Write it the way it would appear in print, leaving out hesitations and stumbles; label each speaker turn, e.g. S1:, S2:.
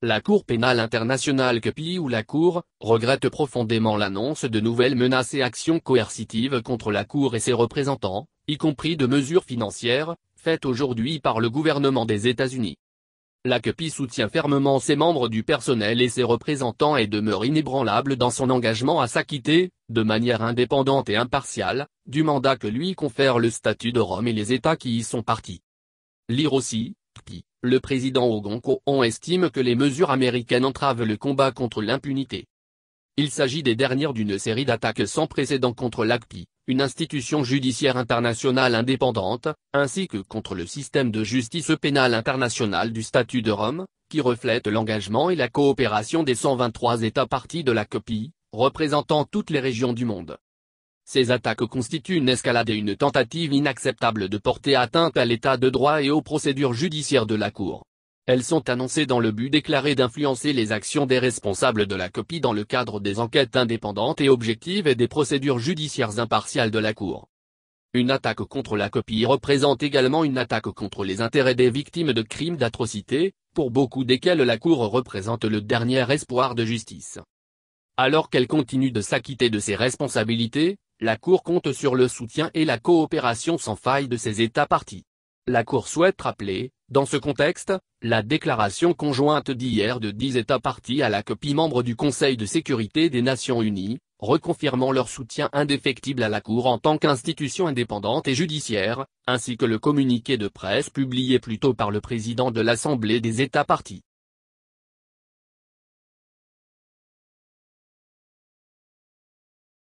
S1: La Cour pénale internationale CPI ou la Cour, regrette profondément l'annonce de nouvelles menaces et actions coercitives contre la Cour et ses représentants, y compris de mesures financières, faites aujourd'hui par le gouvernement des États-Unis. La CPI soutient fermement ses membres du personnel et ses représentants et demeure inébranlable dans son engagement à s'acquitter, de manière indépendante et impartiale, du mandat que lui confère le statut de Rome et les États qui y sont partis. Lire aussi, CPI. Le président Ogonko estime que les mesures américaines entravent le combat contre l'impunité. Il s'agit des dernières d'une série d'attaques sans précédent contre l'ACPI, une institution judiciaire internationale indépendante, ainsi que contre le système de justice pénale internationale du statut de Rome, qui reflète l'engagement et la coopération des 123 États parties de la CPI, représentant toutes les régions du monde. Ces attaques constituent une escalade et une tentative inacceptable de porter atteinte à l'état de droit et aux procédures judiciaires de la Cour. Elles sont annoncées dans le but déclaré d'influencer les actions des responsables de la CPI dans le cadre des enquêtes indépendantes et objectives et des procédures judiciaires impartiales de la Cour. Une attaque contre la CPI représente également une attaque contre les intérêts des victimes de crimes d'atrocité, pour beaucoup desquels la Cour représente le dernier espoir de justice. Alors qu'elle continue de s'acquitter de ses responsabilités, la Cour compte sur le soutien et la coopération sans faille de ses États parties. La Cour souhaite rappeler, dans ce contexte, la déclaration conjointe d'hier de 10 États parties à la CPI membres du Conseil de sécurité des Nations Unies, reconfirmant leur soutien indéfectible à la Cour en tant qu'institution indépendante et judiciaire, ainsi que le communiqué de presse publié plus tôt par le président de l'Assemblée des États parties.